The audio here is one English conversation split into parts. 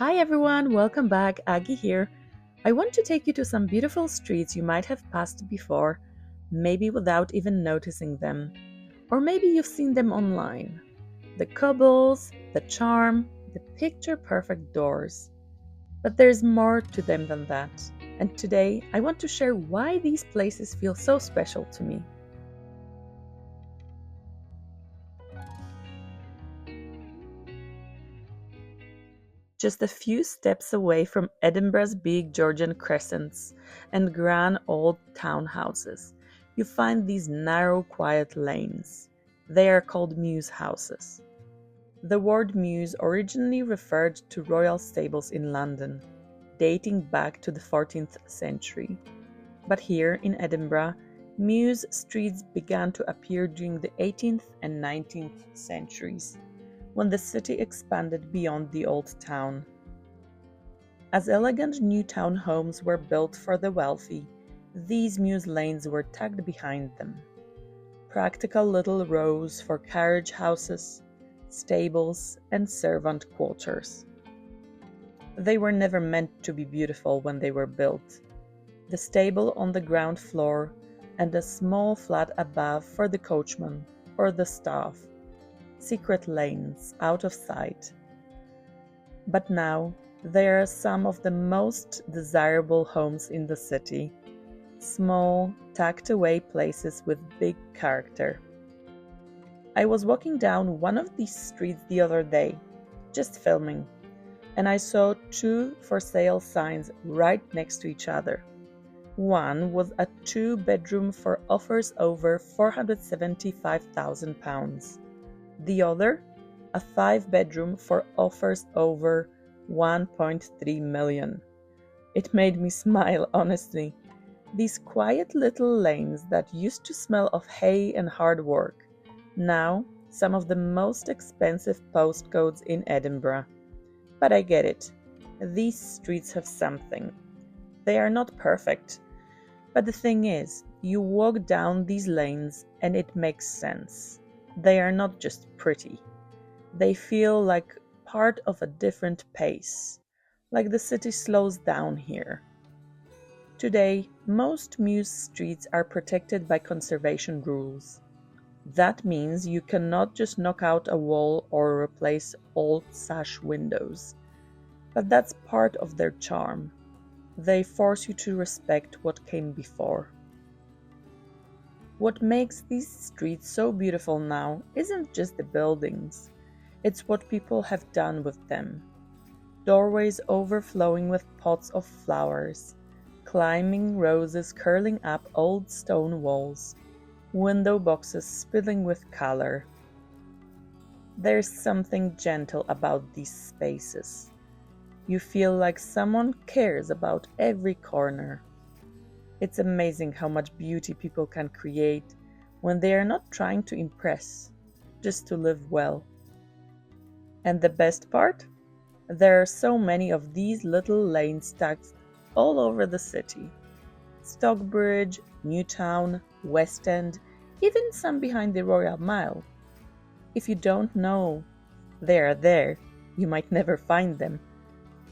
Hi everyone, welcome back. Aggie here. I want to take you to some beautiful streets you might have passed before, maybe without even noticing them. Or maybe you've seen them online. The cobbles, the charm, the picture perfect doors. But there's more to them than that. And today I want to share why these places feel so special to me. Just a few steps away from Edinburgh's big Georgian crescents and grand old townhouses, you find these narrow, quiet lanes. They are called Mews houses. The word Mews originally referred to royal stables in London, dating back to the 14th century. But here in Edinburgh, Mews streets began to appear during the 18th and 19th centuries, when the city expanded beyond the old town. As elegant new townhomes were built for the wealthy, these mews lanes were tucked behind them. Practical little rows for carriage houses, stables, and servant quarters. They were never meant to be beautiful when they were built. The stable on the ground floor and a small flat above for the coachman or the staff. Secret lanes out of sight. But now, they are some of the most desirable homes in the city. Small, tucked away places with big character. I was walking down one of these streets the other day, just filming, and I saw two for sale signs right next to each other. One was a two-bedroom for offers over £475,000. The other, a five-bedroom for offers over 1.3 million. It made me smile, honestly. These quiet little lanes that used to smell of hay and hard work. Now, some of the most expensive postcodes in Edinburgh. But I get it. These streets have something. They are not perfect. But the thing is, you walk down these lanes and it makes sense. They are not just pretty. They feel like part of a different pace, like the city slows down here. Today, most Mews streets are protected by conservation rules. That means you cannot just knock out a wall or replace old sash windows. But that's part of their charm. They force you to respect what came before. What makes these streets so beautiful now isn't just the buildings. It's what people have done with them. Doorways overflowing with pots of flowers, climbing roses curling up old stone walls, window boxes spilling with color. There's something gentle about these spaces. You feel like someone cares about every corner. It's amazing how much beauty people can create when they are not trying to impress, just to live well. And the best part? There are so many of these little lanes tucked all over the city. Stockbridge, Newtown, West End, even some behind the Royal Mile. If you don't know they are there, you might never find them.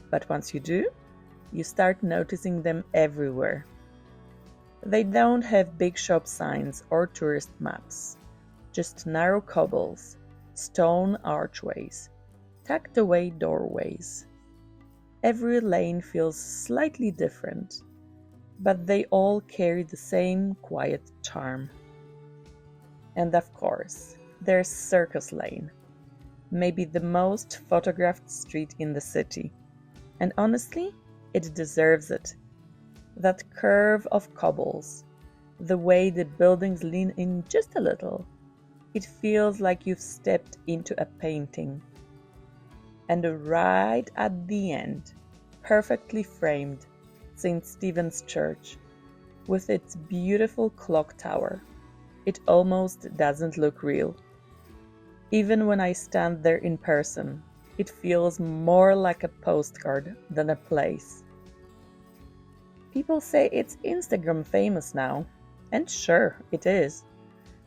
But once you do, you start noticing them everywhere. They don't have big shop signs or tourist maps, just narrow cobbles, stone archways, tucked away doorways. Every lane feels slightly different, but they all carry the same quiet charm. And of course, there's Circus Lane, maybe the most photographed street in the city. And honestly, it deserves it. That curve of cobbles, the way the buildings lean in just a little, it feels like you've stepped into a painting. And right at the end, perfectly framed, St. Stephen's Church, with its beautiful clock tower. It almost doesn't look real. Even when I stand there in person, it feels more like a postcard than a place. People say it's Instagram famous now, and sure, it is.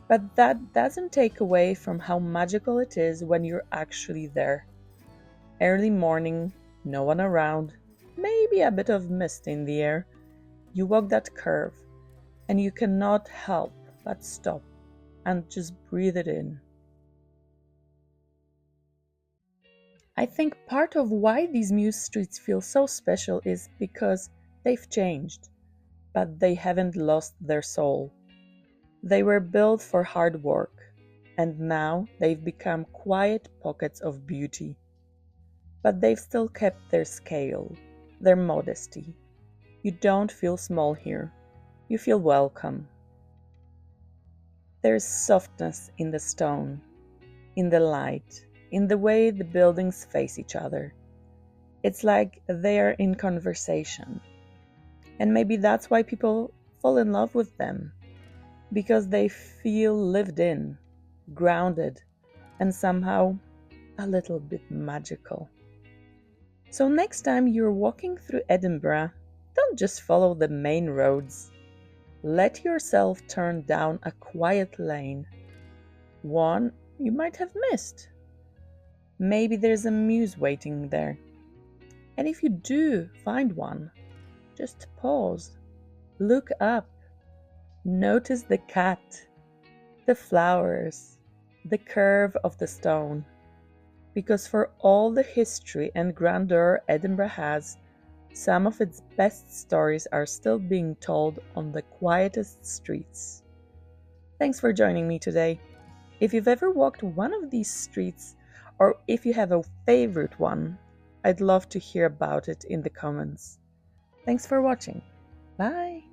But that doesn't take away from how magical it is when you're actually there. Early morning, no one around, maybe a bit of mist in the air. You walk that curve, and you cannot help but stop and just breathe it in. I think part of why these Mews streets feel so special is because they've changed, but they haven't lost their soul. They were built for hard work, and now they've become quiet pockets of beauty. But they've still kept their scale, their modesty. You don't feel small here, you feel welcome. There's softness in the stone, in the light, in the way the buildings face each other. It's like they're in conversation. And maybe that's why people fall in love with them, because they feel lived in, grounded, and somehow a little bit magical. So next time you're walking through Edinburgh, don't just follow the main roads. Let yourself turn down a quiet lane, one you might have missed. Maybe there's a Mews waiting there. And if you do find one, just pause, look up, notice the cat, the flowers, the curve of the stone. Because for all the history and grandeur Edinburgh has, some of its best stories are still being told on the quietest streets. Thanks for joining me today. If you've ever walked one of these streets, or if you have a favorite one, I'd love to hear about it in the comments. Thanks for watching. Bye!